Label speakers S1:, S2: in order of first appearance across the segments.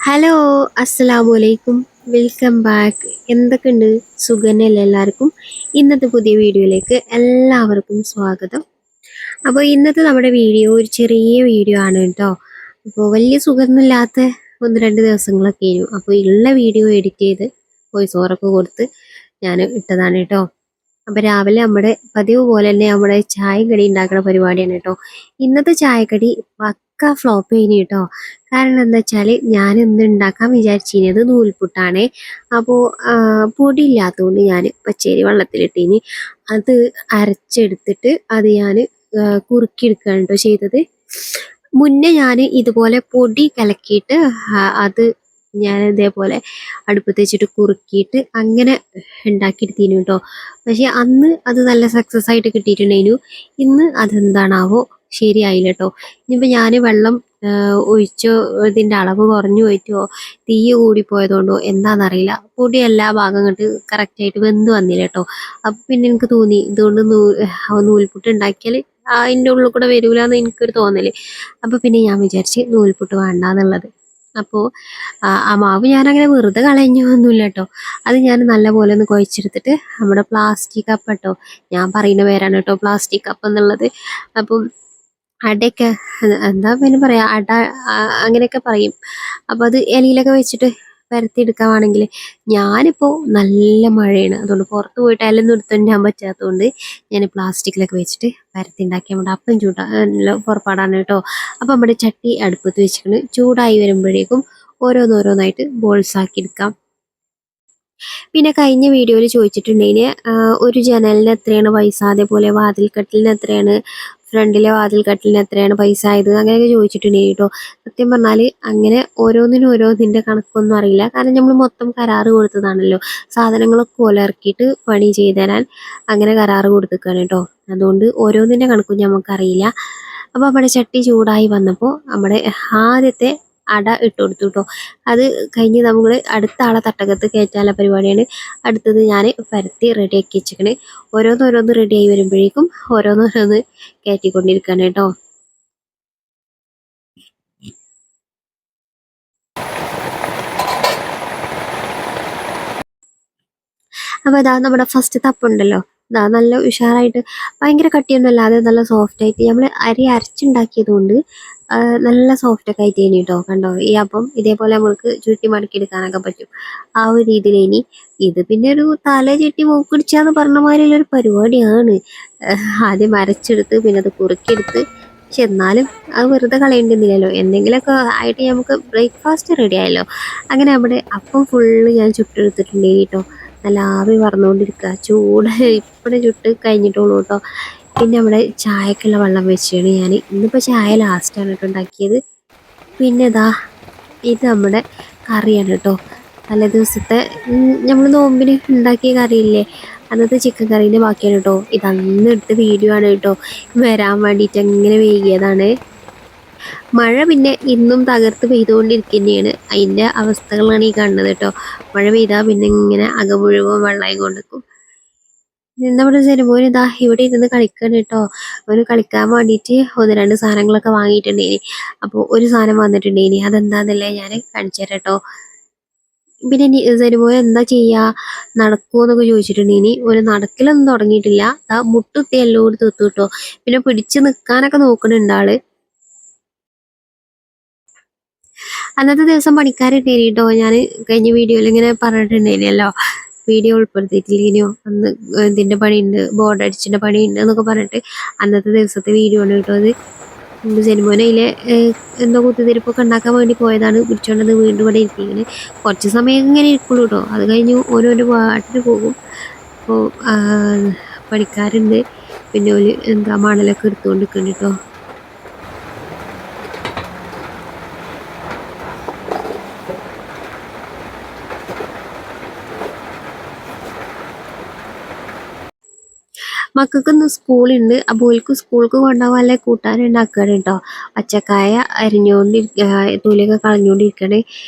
S1: Hello, അസ്സലാമു അലൈക്കും. Welcome back. എന്തൊക്കെയുണ്ട്? സുഖന്നല്ലേ എല്ലാവർക്കും? ഇന്നത്തെ പുതിയ വീഡിയോയിലേക്ക് എല്ലാവർക്കും സ്വാഗതം. അപ്പോൾ ഇന്നത്തെ നമ്മുടെ വീഡിയോ ഒരു ചെറിയ വീഡിയോ ആണ് കേട്ടോ. അപ്പോൾ വലിയ സുഖമൊന്നുമില്ലാത്ത ഒന്ന് രണ്ട് ദിവസങ്ങളൊക്കെ ആയിരുന്നു. അപ്പോൾ ഉള്ള വീഡിയോ എഡിറ്റ് ചെയ്ത് വോയിസ് ഓവറൊക്കെ കൊടുത്ത് ഞാൻ ഇട്ടതാണ് കേട്ടോ. അപ്പോൾ രാവിലെ നമ്മുടെ പതിവ് പോലെ തന്നെ നമ്മുടെ ചായക്കടി ഉണ്ടാക്കുന്ന പരിപാടിയാണ് കേട്ടോ. ഇന്നത്തെ ചായക്കടി പക്ക ഫ്ലോപ്പ് കഴിഞ്ഞു കേട്ടോ. കാരണം എന്താ വെച്ചാൽ ഞാൻ ഇന്ന് ഉണ്ടാക്കാൻ വിചാരിച്ചിരുന്നത് നൂൽപുട്ടാണ്. അപ്പോൾ പൊടി ഇല്ലാത്തതുകൊണ്ട് ഞാൻ പച്ചരി വെള്ളത്തിലിട്ടിനി അത് അരച്ചെടുത്തിട്ട് അത് ഞാൻ കുറുക്കിയെടുക്കുകയാണ് കേട്ടോ ചെയ്തത്. മുന്നേ ഞാൻ ഇതുപോലെ പൊടി കലക്കിയിട്ട് അത് ഞാൻ ഇതേപോലെ അടുപ്പത്ത് വെച്ചിട്ട് കുറുക്കിയിട്ട് അങ്ങനെ ഉണ്ടാക്കിയെടുത്തിരുന്നു കേട്ടോ. പക്ഷെ അന്ന് അത് നല്ല സക്സസ് ആയിട്ട് കിട്ടിയിട്ടുണ്ടായിരുന്നു. ഇന്ന് അതെന്താണാവോ ശരിയായില്ല കേട്ടോ. ഇനിയിപ്പോൾ ഞാൻ വെള്ളം ഒഴിച്ചോ ഇതിൻ്റെ അളവ് കുറഞ്ഞു പോയിട്ടോ തീ കൂടിപ്പോയതുകൊണ്ടോ എന്താണെന്നറിയില്ല, പൊടി എല്ലാ ഭാഗം കണ്ട് കറക്റ്റായിട്ട് വെന്ത് വന്നില്ല കേട്ടോ. അപ്പം പിന്നെ എനിക്ക് തോന്നി ഇതുകൊണ്ട് നൂൽപുട്ട് ഉണ്ടാക്കിയാൽ അതിൻ്റെ ഉള്ളിൽ കൂടെ വരൂല എന്ന് എനിക്കൊരു തോന്നല്. അപ്പം പിന്നെ ഞാൻ വിചാരിച്ച് നൂൽപുട്ട് വേണ്ടാന്നുള്ളത്. അപ്പോൾ ആ മാവ് ഞാനങ്ങനെ വെറുതെ കളഞ്ഞൊന്നുമില്ല കേട്ടോ. അത് ഞാൻ നല്ലപോലെ ഒന്ന് കുഴച്ചെടുത്തിട്ട് നമ്മുടെ പ്ലാസ്റ്റിക് കപ്പ് കേട്ടോ, ഞാൻ പറയുന്ന പേരാണ് കേട്ടോ പ്ലാസ്റ്റിക് കപ്പ് എന്നുള്ളത്. അപ്പം അടയൊക്കെ എന്താ പിന്നെ പറയാ അട അങ്ങനെയൊക്കെ പറയും. അപ്പം അത് ഇലയിലൊക്കെ വെച്ചിട്ട് പരത്തിയെടുക്കാവാണെങ്കിൽ ഞാനിപ്പോൾ നല്ല മഴയാണ്, അതുകൊണ്ട് പുറത്ത് പോയിട്ട് ഇലൊന്നും എടുത്തുകൊണ്ടാൻ പറ്റാത്തതുകൊണ്ട് ഞാൻ പ്ലാസ്റ്റിക്കിലൊക്കെ വെച്ചിട്ട് പരത്തി ഉണ്ടാക്കി നമ്മുടെ അപ്പം പുറപ്പാടാണ് കേട്ടോ. അപ്പം നമ്മുടെ ചട്ടി അടുപ്പത്ത് വെച്ചിട്ട് ചൂടായി വരുമ്പോഴേക്കും ഓരോന്നോരോന്നായിട്ട് ബോൾസ് ആക്കി എടുക്കാം. പിന്നെ കഴിഞ്ഞ വീഡിയോയിൽ ചോദിച്ചിട്ടുണ്ടെങ്കിൽ ഒരു ജനലിന് എത്രയാണ് പൈസ, അതേപോലെ വാതിൽക്കട്ടിലിന് എത്രയാണ്, ഫ്രണ്ടിലെ വാതിൽക്കട്ടിലിന് എത്രയാണ് പൈസ ആയത്, അങ്ങനെയൊക്കെ ചോദിച്ചിട്ടുണ്ടെങ്കിൽ കേട്ടോ. സത്യം പറഞ്ഞാൽ അങ്ങനെ ഓരോന്നിനും ഓരോന്നിൻ്റെ കണക്കൊന്നും അറിയില്ല. കാരണം നമ്മൾ മൊത്തം കരാറ് കൊടുത്തതാണല്ലോ, സാധനങ്ങളൊക്കെ പോലെ ഇറക്കിയിട്ട് പണി ചെയ്ത് തരാൻ അങ്ങനെ കരാറ് കൊടുത്തേക്കാണ് കേട്ടോ. അതുകൊണ്ട് ഓരോന്നിൻ്റെ കണക്കും നമുക്കറിയില്ല. അപ്പോൾ നമ്മുടെ ചട്ടി ചൂടായി വന്നപ്പോൾ നമ്മുടെ ആദ്യത്തെ അട ഇട്ട് കൊടുത്തു കേട്ടോ. അത് കഴിഞ്ഞ് നമ്മൾ അടുത്ത ആളെ തട്ടകത്ത് കയറ്റാനുള്ള പരിപാടിയാണ്. അടുത്തത് ഞാൻ പരത്തി റെഡിയാക്കി വെച്ചിരിക്കണ്. ഓരോന്നോരോന്ന് റെഡിയായി വരുമ്പോഴേക്കും ഓരോന്നോരോന്ന് കയറ്റിക്കൊണ്ടിരിക്കുകയാണ് കേട്ടോ. അപ്പോൾ ഇതാ നമ്മുടെ ഫസ്റ്റ് തപ്പുണ്ടല്ലോ, ഇതാ നല്ല ഉഷാറായിട്ട് ഭയങ്കര കട്ടിയൊന്നും അല്ലാതെ നല്ല സോഫ്റ്റ് ആയിട്ട് നമ്മൾ അരി അരച്ചുണ്ടാക്കിയത് കൊണ്ട് നല്ല സോഫ്റ്റ് ഒക്കെ ആയിട്ട് ഇനി കേട്ടോ. കണ്ടോ ഈ അപ്പം ഇതേപോലെ നമ്മൾക്ക് ചുറ്റി മടക്കി എടുക്കാനൊക്കെ പറ്റും. ആ ഒരു രീതിയിൽ ഇനി ഇത് പിന്നെ ഒരു തല ചുറ്റി മൂക്കിടിച്ചാന്ന് പറഞ്ഞ മാതിരിയുള്ളൊരു പരിപാടിയാണ്. ആദ്യം അരച്ചെടുത്ത് പിന്നെ അത് കുറുക്കിയെടുത്ത്, പക്ഷെ എന്നാലും അത് വെറുതെ കളയേണ്ടുന്നില്ലല്ലോ, എന്തെങ്കിലുമൊക്കെ ആയിട്ട് നമുക്ക് ബ്രേക്ക്ഫാസ്റ്റ് റെഡി ആയല്ലോ. അങ്ങനെ അവിടെ അപ്പം ഫുള്ള് ഞാൻ ചുട്ടെടുത്തിട്ടുണ്ട് കേട്ടോ. നല്ല ആവി പറന്നുകൊണ്ടിരിക്കുക, ചൂട് ഇപ്പോഴും ചുട്ട് കഴിഞ്ഞിട്ടുള്ളൂ കേട്ടോ. പിന്നെ നമ്മുടെ ചായക്കുള്ള വെള്ളം വെച്ചാണ് ഞാൻ ഇന്നിപ്പോൾ ചായ ലാസ്റ്റാണ് കേട്ടോ ഉണ്ടാക്കിയത്. പിന്നെ ഇതാ ഇത് നമ്മുടെ കറിയാണ് കേട്ടോ. നല്ല ദിവസത്തെ നമ്മൾ നോമ്പിന് ഉണ്ടാക്കിയ കറിയില്ലേ, അന്നത്തെ ചിക്കൻ കറീൻ്റെ ബാക്കിയാണ് കേട്ടോ. ഇതന്ന് എടുത്ത വീഡിയോ ആണ് കേട്ടോ, വരാൻ വേണ്ടിയിട്ട് എങ്ങനെ വൈകിയതാണ്. മഴ പിന്നെ ഇന്നും തകർത്ത് പെയ്തുകൊണ്ടിരിക്കുന്നതാണ്. അതിൻ്റെ അവസ്ഥകളാണ് ഈ കാണുന്നത് കേട്ടോ. മഴ പെയ്താൽ പിന്നെ ഇങ്ങനെ അകം മുഴുവൻ വെള്ളമായി കൊണ്ടിരിക്കും. നമ്മുടെ ജനുമോൻ ഇതാ ഇവിടെ ഇരുന്ന് കളിക്കണം കേട്ടോ. അവന് കളിക്കാൻ വേണ്ടിയിട്ട് ഒന്ന് രണ്ട് സാധനങ്ങളൊക്കെ വാങ്ങിയിട്ടുണ്ടേനി. അപ്പോൾ ഒരു സാധനം വന്നിട്ടുണ്ടേനി, അതെന്താന്നല്ലേ ഞാൻ കാണിച്ചു തരാം കേട്ടോ. പിന്നെ ജനുമോൻ എന്താ ചെയ്യുക, നടക്കുമോ എന്നൊക്കെ ചോദിച്ചിട്ടുണ്ടേനി. ഒരു നടക്കലൊന്നും തുടങ്ങിയിട്ടില്ല, ആ മുട്ടുത്തി എല്ലായിടത്തും എത്തും കേട്ടോ. പിന്നെ പിടിച്ച് നിൽക്കാനൊക്കെ നോക്കുന്നുണ്ട് ആള്. അന്നത്തെ ദിവസം പണിക്കാരുണ്ടേനി കേട്ടോ. ഞാൻ കഴിഞ്ഞ വീഡിയോയിൽ ഇങ്ങനെ പറഞ്ഞിട്ടുണ്ടായിരുന്നല്ലോ, വീഡിയോ ഉൾപ്പെടുത്തിയിട്ടില്ലേനോ, അന്ന് ഇതിൻ്റെ പണിയുണ്ട്, ബോർഡ് അടിച്ചിൻ്റെ പണിയുണ്ട് എന്നൊക്കെ പറഞ്ഞിട്ട് അന്നത്തെ ദിവസത്തെ വീഡിയോ ആണ് കേട്ടോ അത്. ജനുമോനയിലെ എന്തോ കുത്തിത്തിരിപ്പൊക്കെ ഉണ്ടാക്കാൻ വേണ്ടി പോയതാണ്, പിടിച്ചോണ്ടത് വീണ്ടും ഇവിടെ ഇരിക്കുന്നത്. കുറച്ച് സമയം ഇങ്ങനെ ഇരിക്കുള്ളൂ കേട്ടോ, അത് കഴിഞ്ഞ് ഓരോരോ പാട്ടിന് പോകും. അപ്പോൾ പണിക്കാരുണ്ട്, പിന്നെ ഒരു എന്താ മണലൊക്കെ എടുത്തുകൊണ്ട് നിൽക്കുന്നുണ്ട് കേട്ടോ. മക്കൾക്കൊന്ന് സ്കൂളുണ്ട്, അപ്പോൾ ഓൽക്ക് സ്കൂൾക്ക് കൊണ്ടുപോകാനുള്ള കൂട്ടാനുണ്ടാക്കുകയാണ് കേട്ടോ. പച്ചക്കായ തൊലിയൊക്കെ കളഞ്ഞുകൊണ്ടിരിക്കുകയാണ്.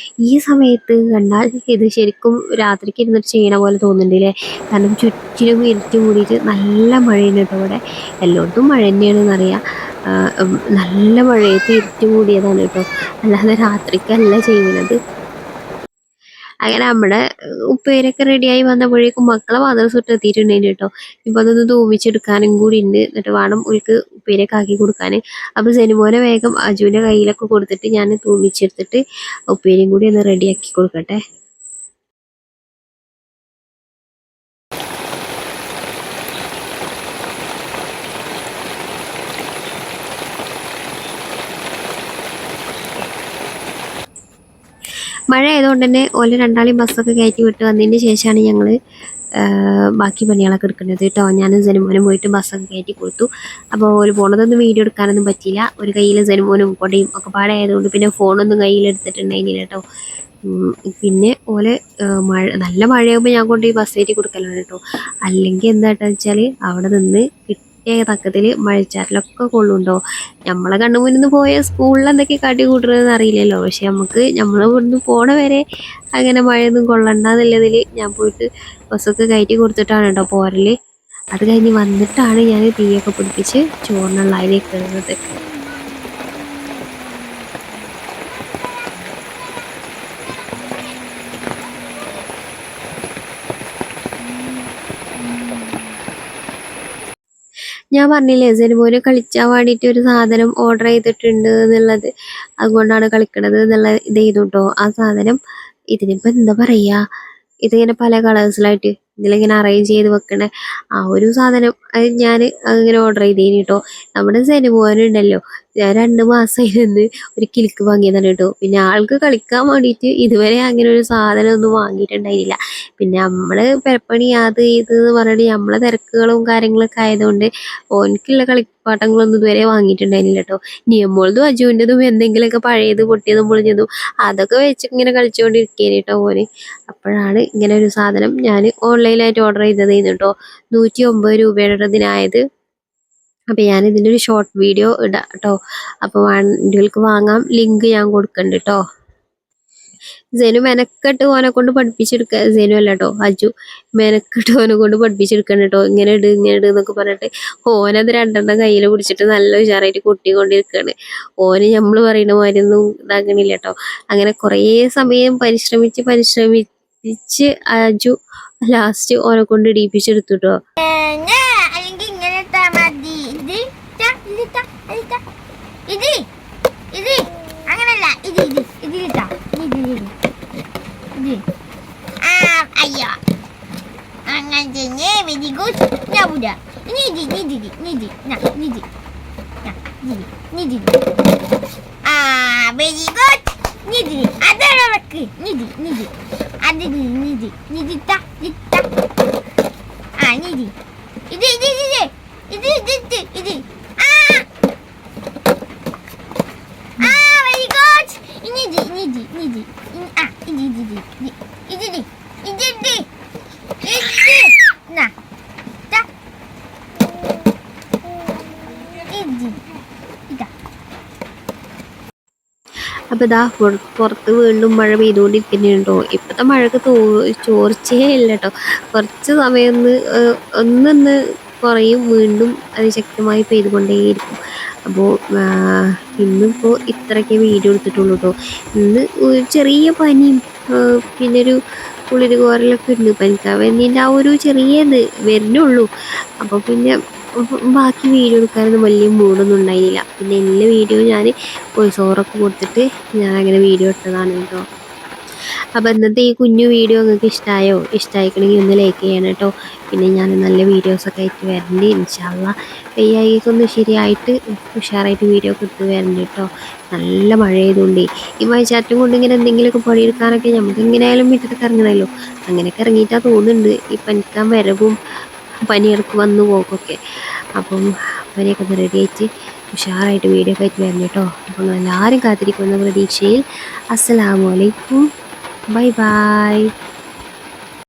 S1: ഈ സമയത്ത് കണ്ടാൽ ഇത് ശരിക്കും രാത്രിക്ക് ഇരുന്നിട്ട് ചെയ്യണ പോലെ തോന്നുന്നുണ്ടല്ലേ. കാരണം ചുറ്റിലും ഇരുട്ടി മൂടിയിട്ട് നല്ല മഴയാണ് കേട്ടോ. ഇവിടെ എല്ലായിടത്തും മഴ തന്നെയാണെന്നറിയാം. നല്ല മഴയത്ത് ഇരുട്ടി മൂടിയതാണ് കേട്ടോ, അല്ലാതെ രാത്രിക്കല്ല ചെയ്യുന്നത്. അങ്ങനെ നമ്മുടെ ഉപ്പേരൊക്കെ റെഡിയായി വന്നപ്പോഴേക്കും മക്കളെ മദ്രസ വിട്ട് എത്തിയിട്ടുണ്ടായിരുന്നു കേട്ടോ. ഇപ്പൊ അതൊന്ന് തൂമിച്ചെടുക്കാനും കൂടി ഉണ്ട്. എന്നിട്ട് വേണം ഓൾക്ക് ഉപ്പേരൊക്കെ ആക്കി കൊടുക്കാൻ. അപ്പൊ സെനുമോനെ വേഗം അജുവിന്റെ കയ്യിലൊക്കെ കൊടുത്തിട്ട് ഞാൻ തൂമിച്ചെടുത്തിട്ട് ഉപ്പേരിയും കൂടി ഒന്ന് റെഡിയാക്കി കൊടുക്കട്ടെ. മഴ ആയതുകൊണ്ട് തന്നെ ഓല് രണ്ടാളെയും ബസ്സൊക്കെ കയറ്റി വിട്ട് വന്നതിന് ശേഷമാണ് ഞങ്ങൾ ബാക്കി പണികളൊക്കെ എടുക്കുന്നത് കേട്ടോ. ഞാനും സെനുമോനും പോയിട്ട് ബസ്സൊക്കെ കയറ്റി കൊടുത്തു. അപ്പോൾ ഓല് പോണതൊന്നും വീഡിയോ എടുക്കാനൊന്നും പറ്റിയില്ല. ഒരു കയ്യിൽ സെനുമോനും കൊടയും ഒക്കെ പാടെ ആയതുകൊണ്ട് പിന്നെ ഫോണൊന്നും കയ്യിലെടുത്തിട്ടുണ്ടായിരുന്നില്ല കേട്ടോ. പിന്നെ ഓല് നല്ല മഴയാകുമ്പോൾ ഞാൻ കൊണ്ട് ഈ ബസ് കയറ്റി കൊടുക്കലാണ് കേട്ടോ. അല്ലെങ്കിൽ എന്താണെന്ന് വെച്ചാൽ അവിടെ നിന്ന് തക്കത്തിൽ മഴച്ചാറ്റിലൊക്കെ കൊള്ളുണ്ടോ. നമ്മളെ കണ്ണുമുന്നിൽ നിന്ന് പോയ സ്കൂളിൽ എന്തൊക്കെ കാട്ടി കൂട്ടുന്നതെന്ന് അറിയില്ലല്ലോ. പക്ഷെ നമുക്ക് നമ്മൾ ഇവിടുന്ന് പോണ വരെ അങ്ങനെ മഴയൊന്നും കൊള്ളണ്ടെന്നുള്ളതിൽ ഞാൻ പോയിട്ട് ബസ്സൊക്കെ കയറ്റി കൊടുത്തിട്ടാണ് കേട്ടോ പോരല്. അത് കഴിഞ്ഞ് വന്നിട്ടാണ് ഞാൻ തീയൊക്കെ പിടിപ്പിച്ച് ചോറിനുള്ള അതിലേക്ക് ഇടുന്നത്. ഞാൻ പറഞ്ഞില്ലേ സെനുമോന് കളിച്ചാൻ വേണ്ടിയിട്ട് ഒരു സാധനം ഓർഡർ ചെയ്തിട്ടുണ്ട് എന്നുള്ളത്. അതുകൊണ്ടാണ് കളിക്കണത് എന്നുള്ള ഇത് ചെയ്തു കേട്ടോ. ആ സാധനം ഇതിനിപ്പോൾ എന്താ പറയുക, ഇതിങ്ങനെ പല കളേഴ്സിലായിട്ട് ഇതിലിങ്ങനെ അറേഞ്ച് ചെയ്ത് വെക്കണ ആ ഒരു സാധനം അത് ഞാൻ അങ്ങനെ ഓർഡർ ചെയ്തേന് കേട്ടോ. നമ്മുടെ സെനുമോനുണ്ടല്ലോ, ഞാൻ 2 മാസമായി നിന്ന് ഒരു കിലുക്ക് വാങ്ങിയതാണ് കേട്ടോ. പിന്നെ ആൾക്ക് കളിക്കാൻ വേണ്ടിയിട്ട് ഇതുവരെ അങ്ങനെ ഒരു സാധനം ഒന്നും വാങ്ങിയിട്ടുണ്ടായില്ല. പിന്നെ നമ്മള് പെരപ്പണി അത് ഇത് എന്ന് പറഞ്ഞിട്ട് നമ്മളെ തിരക്കുകളും കാര്യങ്ങളൊക്കെ ആയതുകൊണ്ട് ഓനിക്കുള്ള കളിപ്പാട്ടങ്ങളൊന്നും ഇതുവരെ വാങ്ങിയിട്ടുണ്ടായിരുന്നില്ല കേട്ടോ. നിയമോളതും അജുവിൻ്റെതും എന്തെങ്കിലുമൊക്കെ പഴയത് പൊട്ടിയതും പൊളിഞ്ഞതും അതൊക്കെ വെച്ച് ഇങ്ങനെ കളിച്ചുകൊണ്ടിരിക്കുകയാണ് കേട്ടോ ഓന്. അപ്പോഴാണ് ഇങ്ങനെ ഒരു സാധനം ഞാൻ ഓൺലൈനായിട്ട് ഓർഡർ ചെയ്തതായിരുന്നു കേട്ടോ. 109 രൂപയുടെ ഇതിനായത്. അപ്പം ഞാൻ ഇതിൻ്റെ ഒരു ഷോർട്ട് വീഡിയോ ഇടാം കേട്ടോ. അപ്പോൾ വണ്ടികൾക്ക് വാങ്ങാം, ലിങ്ക് ഞാൻ കൊടുക്കുന്നുണ്ട് കേട്ടോ. സെനു മെനക്കെട്ട് ഓനെ കൊണ്ട് പഠിപ്പിച്ചെടുക്കുക. സെനു അല്ല കേട്ടോ, അജു മെനക്കെട്ട് ഓനെ കൊണ്ട് പഠിപ്പിച്ചെടുക്കണം കേട്ടോ. ഇങ്ങനെ ഇട് എന്നൊക്കെ പറഞ്ഞിട്ട് ഓനത് 2 കയ്യിൽ പിടിച്ചിട്ട് നല്ല ഉഷാറായിട്ട് കൊട്ടിക്കൊണ്ടിരിക്കുകയാണ്. ഓന് നമ്മൾ പറയുന്ന മാതിരി ഒന്നും ഇതാക്കണില്ല കേട്ടോ. അങ്ങനെ കുറേ സമയം പരിശ്രമിച്ച് അജു ലാസ്റ്റ് ഓനെ കൊണ്ട് ഇടിപ്പിച്ചെടുത്തു കേട്ടോ.
S2: അങ്ങനല്ല, ഇതിലിട്ടാ അയ്യോ അങ്ങനെ വെരി ഗുഡ്. ഞാൻ വിടാ വെരി ഗുഡ്. അതടക്ക് ഇത്
S1: അപ്പോൾ ഇതാ പുറത്ത് വീണ്ടും മഴ പെയ്തുകൊണ്ടിരിക്കുന്നുണ്ടോ. ഇപ്പോഴത്തെ മഴക്ക് ചോർച്ചയേ ഇല്ല കേട്ടോ. കുറച്ച് സമയം ഒന്നൊന്ന് കുറയും, വീണ്ടും ശക്തമായി പെയ്തുകൊണ്ടേയിരിക്കും. അപ്പോൾ ഇന്നിപ്പോൾ ഇത്രയൊക്കെ വീഡിയോ എടുത്തിട്ടുള്ളൂ കേട്ടോ. ഇന്ന് ഒരു ചെറിയ പനിയും പിന്നെ ഒരു കുളിര് കോരലൊക്കെ ഉണ്ട്. പനിക്കാവന്നതിൻ്റെ ആ ഒരു ചെറിയത് വരുന്നുള്ളൂ. അപ്പോൾ പിന്നെ ബാക്കി വീഡിയോ എടുക്കാനൊന്നും വലിയ മൂഡൊന്നും ഉണ്ടായില്ല. പിന്നെ എല്ലാ വീഡിയോ ഞാൻ വോയിസ് ഓവറൊക്കെ കൊടുത്തിട്ട് ഞാൻ അങ്ങനെ വീഡിയോ ഇട്ടതാണ് കേട്ടോ. അപ്പോൾ ഇന്നത്തെ ഈ കുഞ്ഞു വീഡിയോ നിങ്ങൾക്ക് ഇഷ്ടമായിക്കണമെങ്കിൽ ഒന്ന് ലൈക്ക് ചെയ്യണം കേട്ടോ. പിന്നെ ഞാൻ നല്ല വീഡിയോസൊക്കെ ആയിട്ട് വരണ്ട് ഇൻഷാ അള്ളാ. ഒന്ന് ശരിയായിട്ട് ഉഷാറായിട്ട് വീഡിയോ ഒക്കെ ഇട്ട് വരണ്ട് കേട്ടോ. നല്ല മഴ ആയതുകൊണ്ട് ഈ മഴച്ചാറ്റും കൊണ്ട് ഇങ്ങനെ എന്തെങ്കിലുമൊക്കെ പണിയെടുക്കാനൊക്കെ നമുക്ക് എങ്ങനെയായാലും മുറ്റത്തൊക്കെ ഇറങ്ങണമല്ലോ. അങ്ങനെയൊക്കെ ഇറങ്ങിയിട്ടാണ് തോന്നുന്നുണ്ട് ഈ പനിക്കാൻ വരവും പനിയിറക്ക് വന്നു പോക്കൊക്കെ. അപ്പം പനിയൊക്കെ ഒന്ന് റെഡി ആയിട്ട് ഉഷാറായിട്ട് വീഡിയോ ഒക്കെ ആയിട്ട് വരണം കേട്ടോ. അപ്പോൾ എല്ലാവരും കാത്തിരിക്കുന്ന പ്രതീക്ഷയിൽ അസ്സലാമു അലൈക്കും. Bye bye.